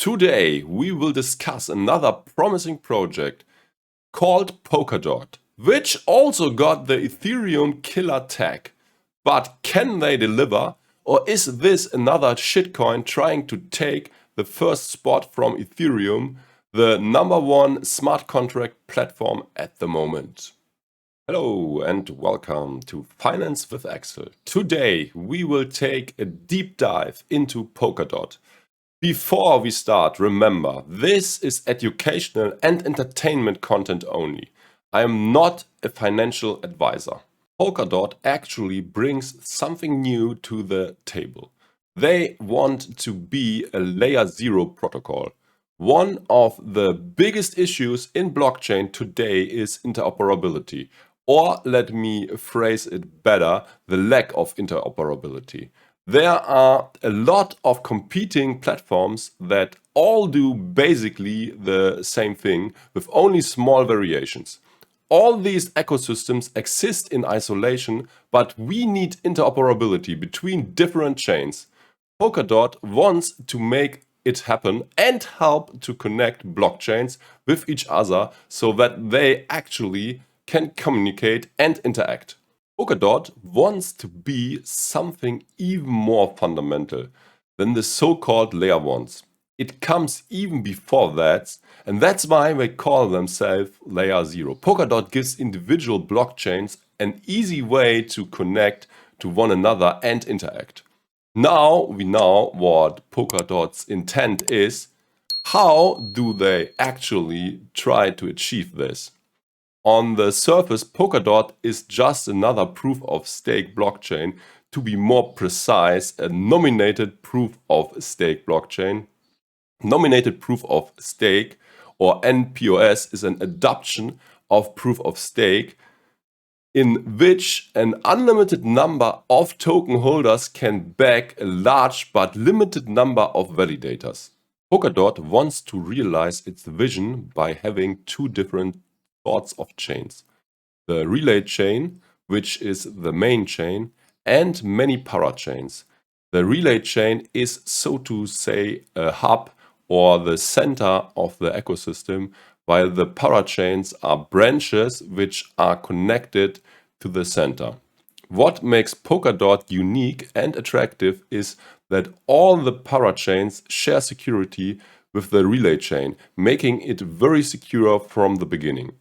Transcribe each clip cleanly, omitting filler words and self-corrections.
Today we will discuss another promising project called Polkadot, which also got the Ethereum killer tag. But can they deliver, or is this another shitcoin trying to take the first spot from Ethereum, the #1 smart contract platform at the moment? Hello and welcome to Finance with Axel. Today we will take a deep dive into Polkadot. Before we start, remember, this is educational and entertainment content only. I am not a financial advisor. Polkadot actually brings something new to the table. They want to be a layer 0 protocol. One of the biggest issues in blockchain today is interoperability. Or let me phrase it better, the lack of interoperability. There are a lot of competing platforms that all do basically the same thing with only small variations. All these ecosystems exist in isolation, but we need interoperability between different chains. Polkadot wants to make it happen and help to connect blockchains with each other so that they actually can communicate and interact. Polkadot wants to be something even more fundamental than the so-called layer 1s. It comes even before that, and that's why they call themselves layer 0. Polkadot gives individual blockchains an easy way to connect to one another and interact. Now we know what Polkadot's intent is. How do they actually try to achieve this? On the surface, Polkadot is just another proof of stake blockchain. To be more precise, a nominated proof of stake blockchain. Nominated proof of stake, or NPOS, is an adoption of proof of stake in which an unlimited number of token holders can back a large but limited number of validators. Polkadot wants to realize its vision by having two different sorts of chains. The relay chain, which is the main chain, and many parachains. The relay chain is, so to say, a hub or the center of the ecosystem, while the parachains are branches which are connected to the center. What makes Polkadot unique and attractive is that all the parachains share security with the relay chain, making it very secure from the beginning.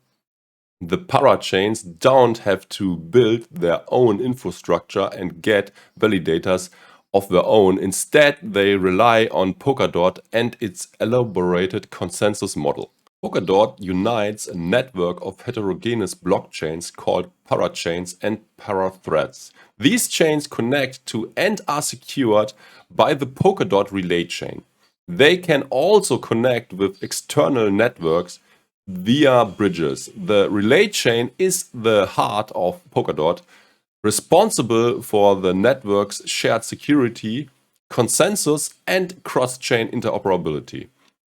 The parachains don't have to build their own infrastructure and get validators of their own. Instead, they rely on Polkadot and its elaborated consensus model. Polkadot unites a network of heterogeneous blockchains called parachains and parathreads. These chains connect to and are secured by the Polkadot relay chain. They can also connect with external networks via bridges. The relay chain is the heart of Polkadot, responsible for the network's shared security, consensus, and cross-chain interoperability.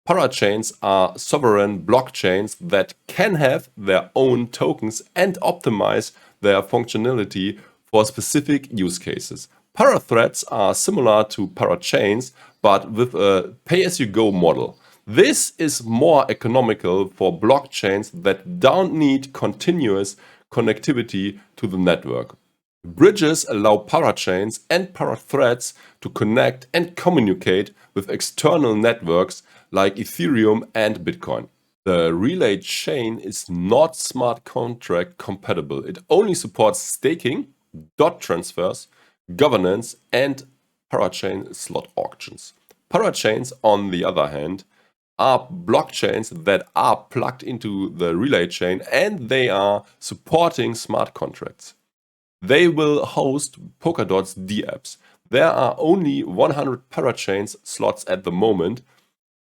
Parachains are sovereign blockchains that can have their own tokens and optimize their functionality for specific use cases. Parathreads are similar to parachains, but with a pay-as-you-go model. This is more economical for blockchains that don't need continuous connectivity to the network. Bridges allow parachains and parathreads to connect and communicate with external networks like Ethereum and Bitcoin. The relay chain is not smart contract compatible. It only supports staking, dot transfers, governance, and parachain slot auctions. Parachains, on the other hand, are blockchains that are plugged into the relay chain and they are supporting smart contracts. They will host Polkadot's dApps. There are only 100 parachains slots at the moment.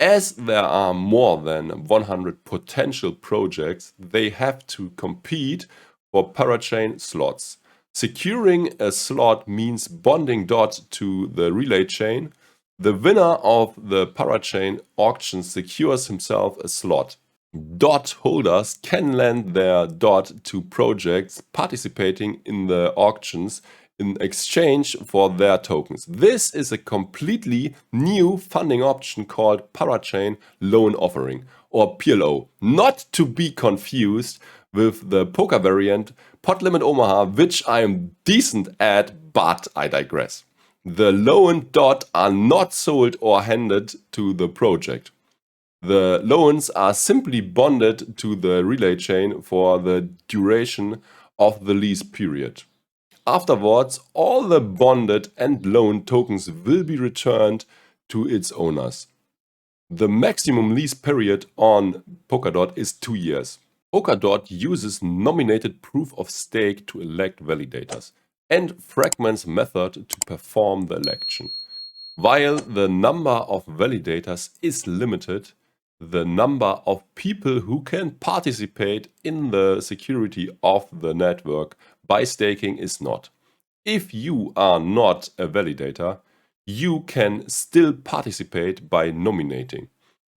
As there are more than 100 potential projects, they have to compete for parachain slots. Securing a slot means bonding DOT to the relay chain. The winner of the parachain auction secures himself a slot. DOT holders can lend their DOT to projects participating in the auctions in exchange for their tokens. This is a completely new funding option called Parachain Loan Offering, or PLO, not to be confused with the poker variant Pot Limit Omaha, which I am decent at, but I digress. The loan DOT are not sold or handed to the project. The loans are simply bonded to the relay chain for the duration of the lease period. Afterwards, all the bonded and loan tokens will be returned to its owners. The maximum lease period on Polkadot is 2 years. Polkadot uses nominated proof of stake to elect validators and fragments method to perform the election. While the number of validators is limited, the number of people who can participate in the security of the network by staking is not. If you are not a validator, you can still participate by nominating.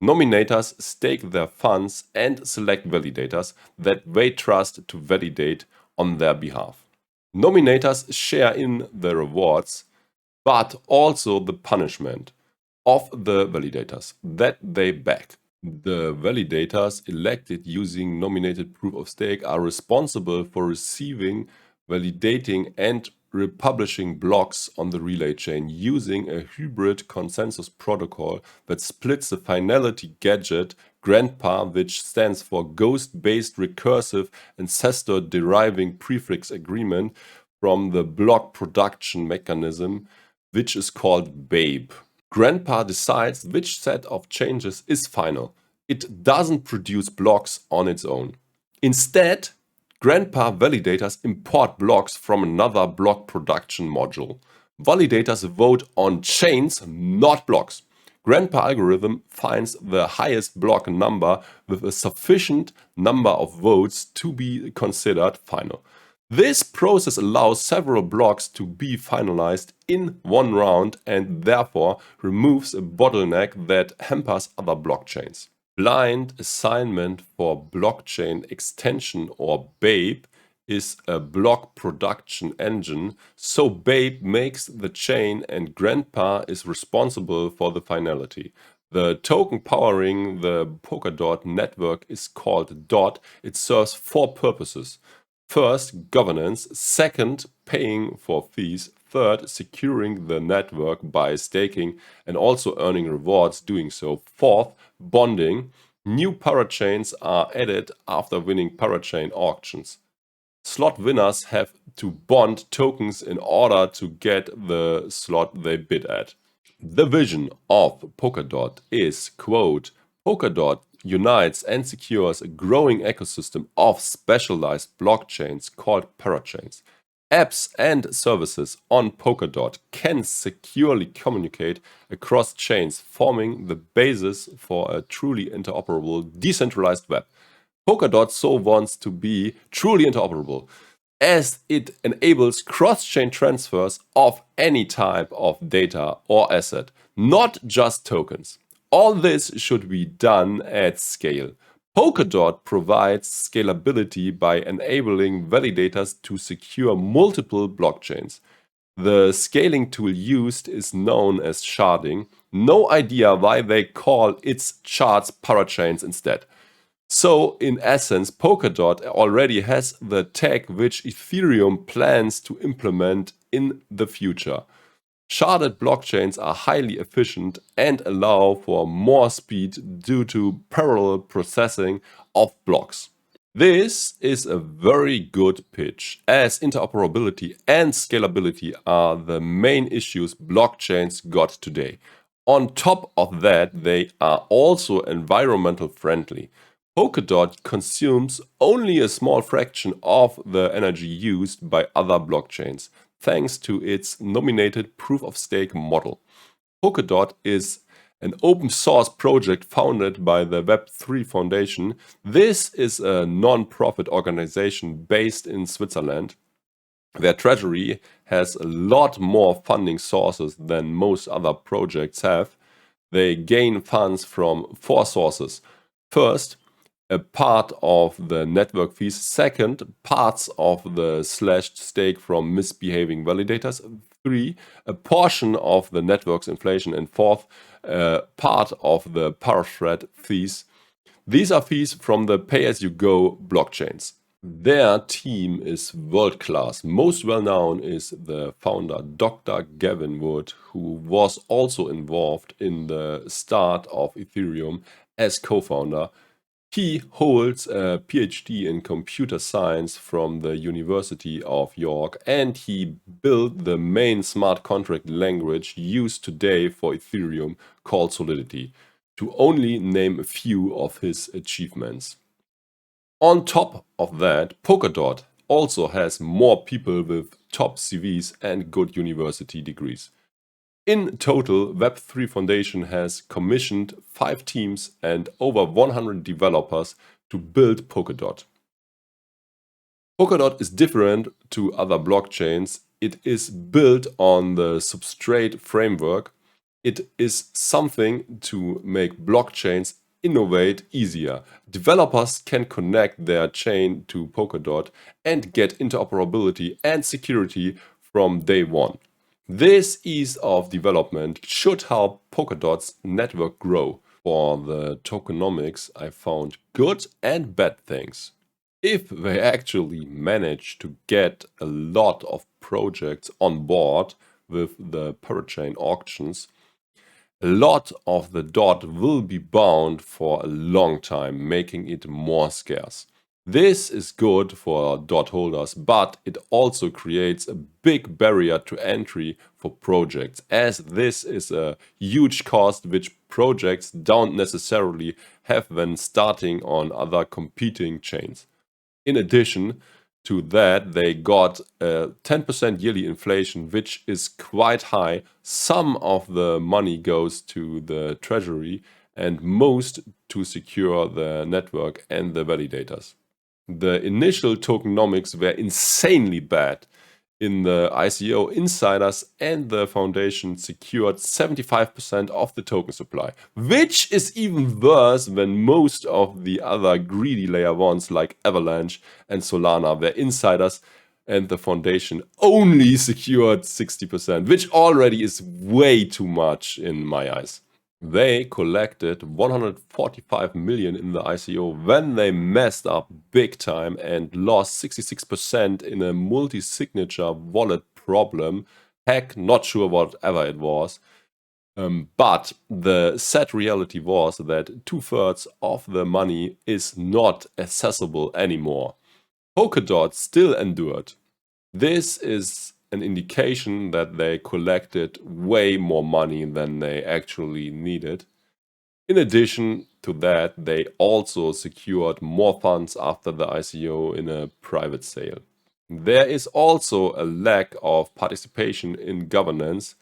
Nominators stake their funds and select validators that they trust to validate on their behalf. Nominators share in the rewards, but also the punishment of the validators that they back. The validators elected using nominated proof of stake are responsible for receiving, validating, and republishing blocks on the relay chain using a hybrid consensus protocol that splits the finality gadget GRANDPA, which stands for Ghost-Based Recursive Ancestor Deriving Prefix Agreement, from the block production mechanism, which is called BABE. GRANDPA decides which set of changes is final. It doesn't produce blocks on its own. Instead, GRANDPA validators import blocks from another block production module. Validators vote on chains, not blocks. GRANDPA algorithm finds the highest block number with a sufficient number of votes to be considered final. This process allows several blocks to be finalized in one round and therefore removes a bottleneck that hampers other blockchains. Blind assignment for blockchain extension, or BABE, is a block production engine, so BABE makes the chain and GRANDPA is responsible for the finality. The token powering the Polkadot network is called DOT. It serves 4 purposes. First, governance. Second, paying for fees. Third, securing the network by staking and also earning rewards doing so. Fourth, bonding. New parachains are added after winning parachain auctions. Slot winners have to bond tokens in order to get the slot they bid at. The vision of Polkadot is, quote, Polkadot unites and secures a growing ecosystem of specialized blockchains called parachains. Apps and services on Polkadot can securely communicate across chains, forming the basis for a truly interoperable, decentralized web. Polkadot so wants to be truly interoperable, as it enables cross-chain transfers of any type of data or asset, not just tokens. All this should be done at scale. Polkadot provides scalability by enabling validators to secure multiple blockchains. The scaling tool used is known as sharding. No idea why they call its shards parachains instead. So, in essence, Polkadot already has the tech which Ethereum plans to implement in the future. Sharded blockchains are highly efficient and allow for more speed due to parallel processing of blocks. This is a very good pitch, as interoperability and scalability are the main issues blockchains got today. On top of that, they are also environmental friendly. Polkadot consumes only a small fraction of the energy used by other blockchains, thanks to its nominated proof-of-stake model. Polkadot is an open source project founded by the Web3 Foundation. This is a non-profit organization based in Switzerland. Their treasury has a lot more funding sources than most other projects have. They gain funds from 4 sources. First, a part of the network fees. Second, parts of the slashed stake from misbehaving validators. 3, a portion of the network's inflation. And 4th, part of the parathread fees. These are fees from the pay-as-you-go blockchains. Their team is world-class. Most well-known is the founder, Dr. Gavin Wood, who was also involved in the start of Ethereum as co-founder. He holds a PhD in computer science from the University of York, and he built the main smart contract language used today for Ethereum called Solidity, to only name a few of his achievements. On top of that, Polkadot also has more people with top CVs and good university degrees. In total, Web3 Foundation has commissioned 5 teams and over 100 developers to build Polkadot. Polkadot is different to other blockchains. It is built on the substrate framework. It is something to make blockchains innovate easier. Developers can connect their chain to Polkadot and get interoperability and security from day one. This ease of development should help Polkadot's network grow. For the tokenomics, I found good and bad things. If they actually manage to get a lot of projects on board with the parachain auctions, a lot of the DOT will be bound for a long time, making it more scarce. This is good for DOT holders, but it also creates a big barrier to entry for projects, as this is a huge cost which projects don't necessarily have when starting on other competing chains. In addition to that, they got a 10% yearly inflation, which is quite high. Some of the money goes to the treasury and most to secure the network and the validators. The initial tokenomics were insanely bad. In the ICO, insiders and the foundation secured 75% of the token supply, which is even worse than most of the other greedy layer ones like Avalanche and Solana, where insiders and the foundation only secured 60%, which already is way too much in my eyes. They collected 145 million in the ICO when they messed up big time and lost 66% in a multi-signature wallet problem. Heck, not sure whatever it was. But the sad reality was that 2/3 of the money is not accessible anymore. Polkadot still endured. This is an indication that they collected way more money than they actually needed. In addition to that, they also secured more funds after the ICO in a private sale. There is also a lack of participation in governance.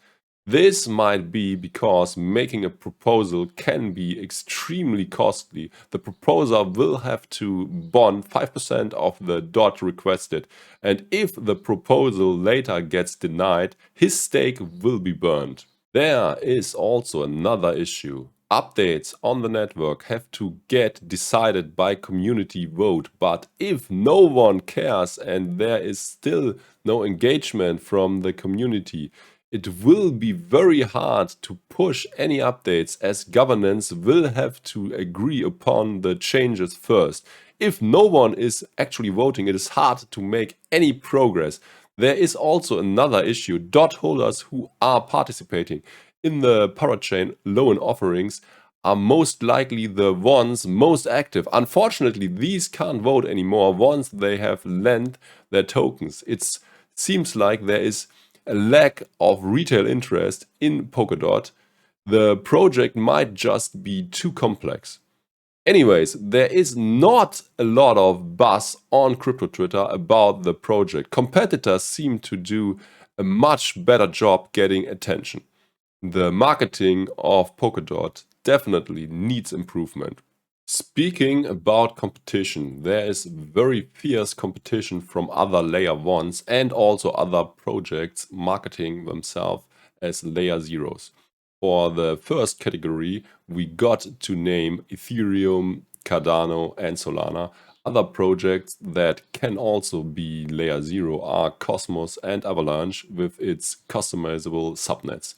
This might be because making a proposal can be extremely costly. The proposer will have to bond 5% of the DOT requested, and if the proposal later gets denied, his stake will be burned. There is also another issue. Updates on the network have to get decided by community vote, but if no one cares and there is still no engagement from the community, it will be very hard to push any updates, as governance will have to agree upon the changes first. If no one is actually voting, it is hard to make any progress. There is also another issue. DOT holders who are participating in the parachain loan offerings are most likely the ones most active. Unfortunately, these can't vote anymore once they have lent their tokens. It seems like there is a lack of retail interest in Polkadot. The project might just be too complex. Anyways, there is not a lot of buzz on crypto Twitter about the project. Competitors seem to do a much better job getting attention. The marketing of Polkadot definitely needs improvement. Speaking about competition, there is very fierce competition from other layer ones and also other projects marketing themselves as layer zeros. For the first category, we got to name Ethereum, Cardano, and Solana. Other projects that can also be layer 0 are Cosmos and Avalanche with its customizable subnets.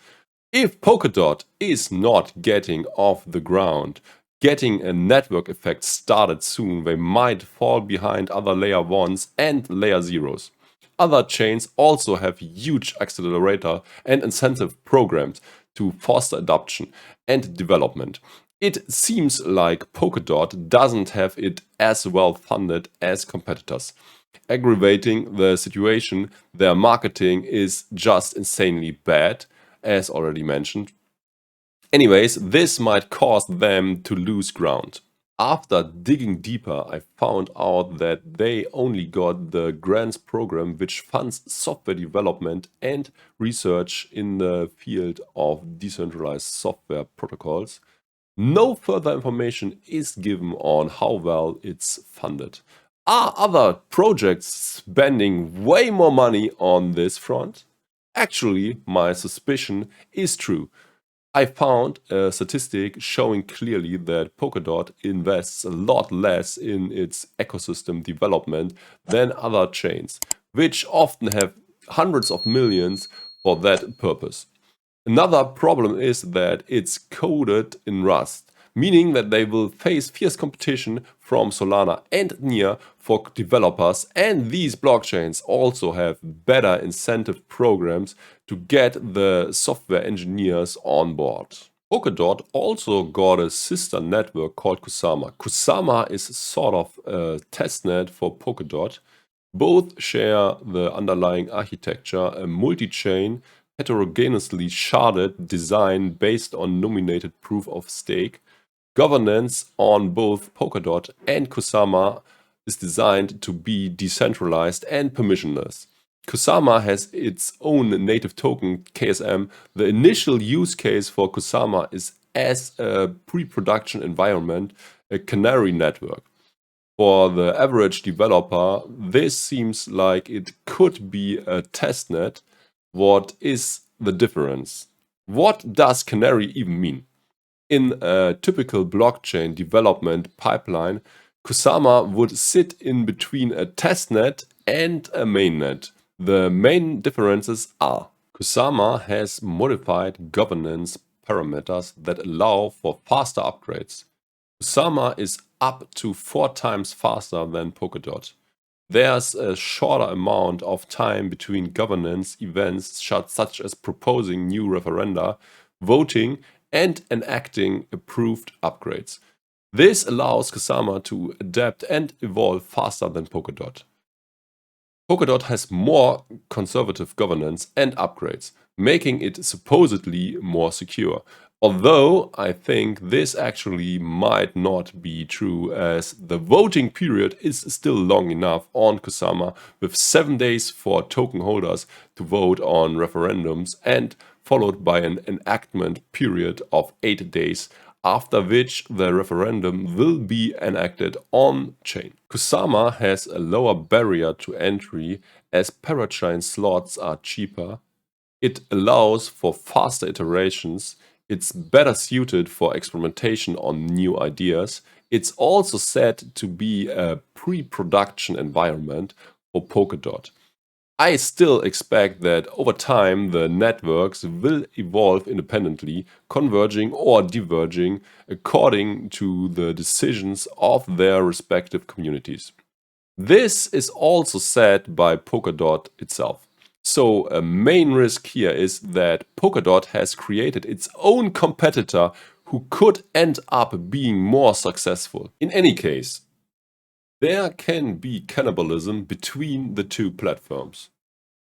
If Polkadot is not getting off the ground, getting a network effect started soon, they might fall behind other layer 1s and layer 0s. Other chains also have huge accelerator and incentive programs to foster adoption and development. It seems like Polkadot doesn't have it as well funded as competitors. Aggravating the situation, their marketing is just insanely bad, as already mentioned. Anyways, this might cause them to lose ground. After digging deeper, I found out that they only got the grants program, which funds software development and research in the field of decentralized software protocols. No further information is given on how well it's funded. Are other projects spending way more money on this front? Actually, my suspicion is true. I found a statistic showing clearly that Polkadot invests a lot less in its ecosystem development than other chains, which often have hundreds of millions for that purpose. Another problem is that it's coded in Rust, meaning that they will face fierce competition from Solana and Near for developers, and these blockchains also have better incentive programs to get the software engineers on board. Polkadot also got a sister network called Kusama. Kusama is sort of a testnet for Polkadot. Both share the underlying architecture, a multi-chain, heterogeneously sharded design based on nominated proof of stake. Governance on both Polkadot and Kusama is designed to be decentralized and permissionless. Kusama has its own native token, KSM. The initial use case for Kusama is as a pre-production environment, a canary network. For the average developer, this seems like it could be a testnet. What is the difference? What does canary even mean? In a typical blockchain development pipeline, Kusama would sit in between a testnet and a mainnet. The main differences are: Kusama has modified governance parameters that allow for faster upgrades. Kusama is up to 4 times faster than Polkadot. There's a shorter amount of time between governance events such as proposing new referenda, voting, and enacting approved upgrades. This allows Kusama to adapt and evolve faster than Polkadot. Polkadot has more conservative governance and upgrades, making it supposedly more secure. Although I think this actually might not be true, as the voting period is still long enough on Kusama, with 7 days for token holders to vote on referendums and followed by an enactment period of 8 days, after which the referendum will be enacted on-chain. Kusama has a lower barrier to entry as parachain slots are cheaper. It allows for faster iterations. It's better suited for experimentation on new ideas. It's also said to be a pre-production environment for Polkadot. I still expect that over time the networks will evolve independently, converging or diverging according to the decisions of their respective communities. This is also said by Polkadot itself. So a main risk here is that Polkadot has created its own competitor who could end up being more successful. In any case, there can be cannibalism between the two platforms.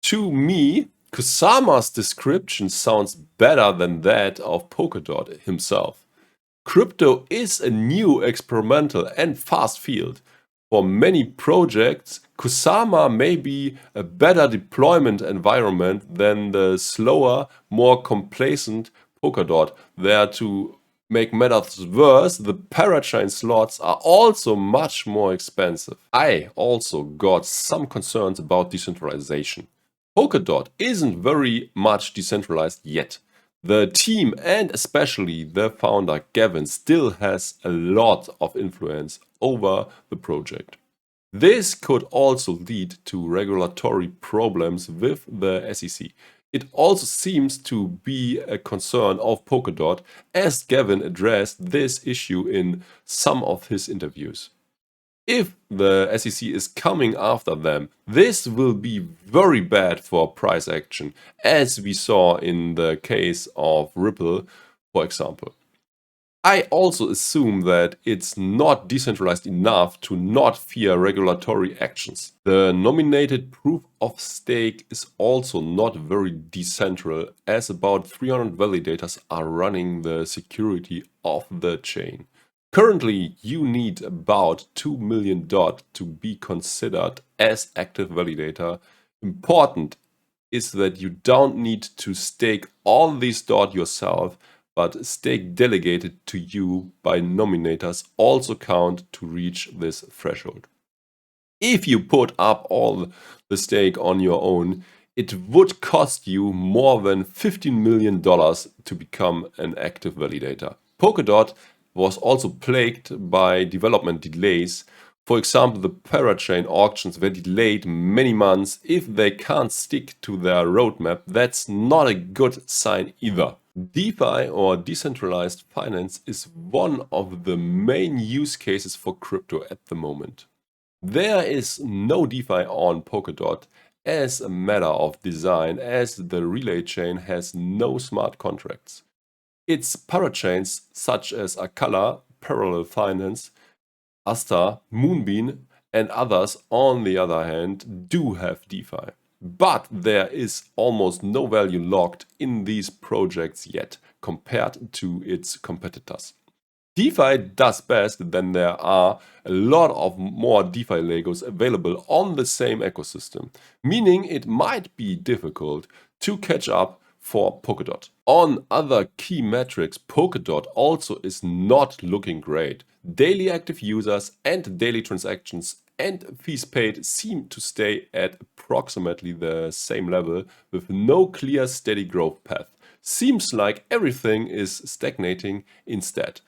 To me, Kusama's description sounds better than that of Polkadot himself. Crypto is a new, experimental, and fast field. For many projects, Kusama may be a better deployment environment than the slower, more complacent Polkadot. There, to make matters worse, the parachain slots are also much more expensive. I also got some concerns about decentralization. Polkadot isn't very much decentralized yet. The team and especially the founder Gavin still has a lot of influence over the project. This could also lead to regulatory problems with the SEC. It also seems to be a concern of Polkadot, as Gavin addressed this issue in some of his interviews. If the SEC is coming after them, this will be very bad for price action, as we saw in the case of Ripple, for example. I also assume that it's not decentralized enough to not fear regulatory actions. The nominated proof of stake is also not very decentral, as about 300 validators are running the security of the chain. Currently, you need about 2 million DOT to be considered as active validator. Important is that you don't need to stake all these DOT yourself, but stake delegated to you by nominators also count to reach this threshold. If you put up all the stake on your own, it would cost you more than $15 million to become an active validator. Polkadot was also plagued by development delays. For example, the parachain auctions were delayed many months. If they can't stick to their roadmap, that's not a good sign either. DeFi or decentralized finance is one of the main use cases for crypto at the moment. There is no DeFi on Polkadot as a matter of design, as the relay chain has no smart contracts. Its parachains such as Akala, Parallel Finance, Asta, Moonbeam, and others, on the other hand, do have DeFi. But there is almost no value locked in these projects yet compared to its competitors. DeFi does best then there are a lot of more DeFi Legos available on the same ecosystem, meaning it might be difficult to catch up for Polkadot. On other key metrics, Polkadot also is not looking great. Daily active users and daily transactions and fees paid seem to stay at approximately the same level with no clear steady growth path. Seems like everything is stagnating instead.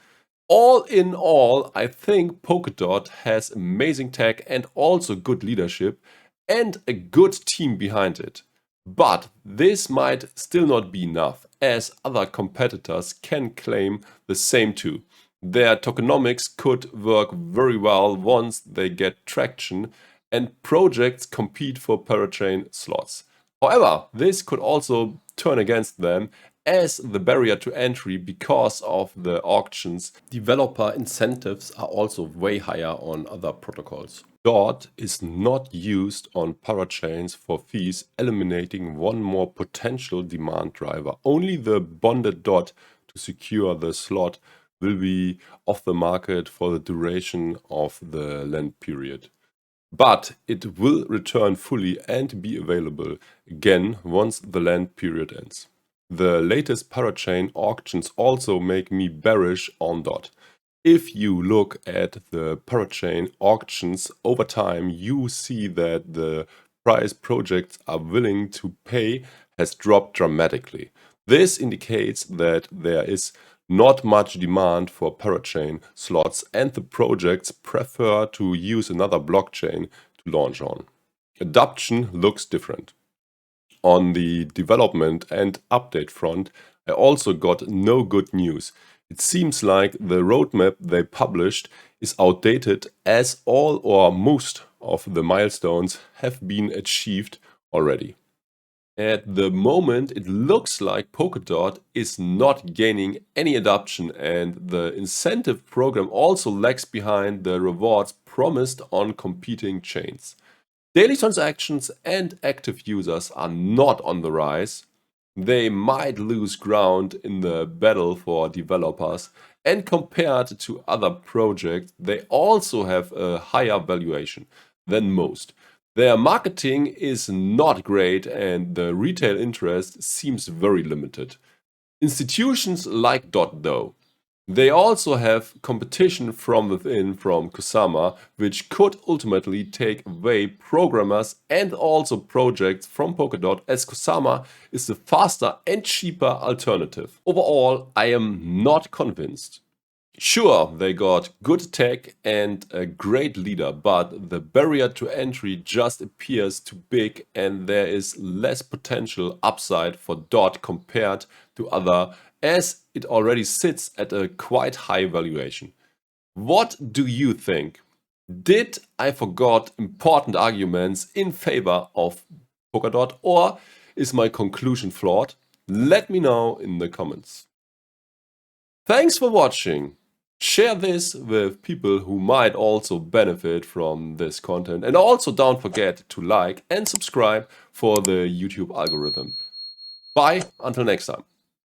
All in all, I think Polkadot has amazing tech and also good leadership and a good team behind it. But this might still not be enough, as other competitors can claim the same too. Their tokenomics could work very well once they get traction and projects compete for parachain slots. However, this could also turn against them as the barrier to entry because of the auctions. Developer incentives are also way higher on other protocols. DOT is not used on parachains for fees, eliminating one more potential demand driver. Only the bonded DOT to secure the slot will be off the market for the duration of the lend period. But it will return fully and be available again once the lend period ends. The latest parachain auctions also make me bearish on DOT. If you look at the parachain auctions over time, you see that the price projects are willing to pay has dropped dramatically. This indicates that there is not much demand for parachain slots and the projects prefer to use another blockchain to launch on. Adoption looks different. On the development and update front, I also got no good news. It seems like the roadmap they published is outdated as all or most of the milestones have been achieved already. At the moment, it looks like Polkadot is not gaining any adoption and the incentive program also lags behind the rewards promised on competing chains. Daily transactions and active users are not on the rise. They might lose ground in the battle for developers, and compared to other projects, they also have a higher valuation than most. Their marketing is not great and the retail interest seems very limited. Institutions like DOT though. They also have competition from within from Kusama, which could ultimately take away programmers and also projects from Polkadot, as Kusama is the faster and cheaper alternative. Overall, I am not convinced. Sure, they got good tech and a great leader, but the barrier to entry just appears too big and there is less potential upside for DOT compared to other, as it already sits at a quite high valuation. What do you think? Did I forgot important arguments in favor of Polkadot, or is my conclusion flawed? Let me know in the comments. Thanks for watching. Share this with people who might also benefit from this content. And also don't forget to like and subscribe for the YouTube algorithm. Bye, until next time.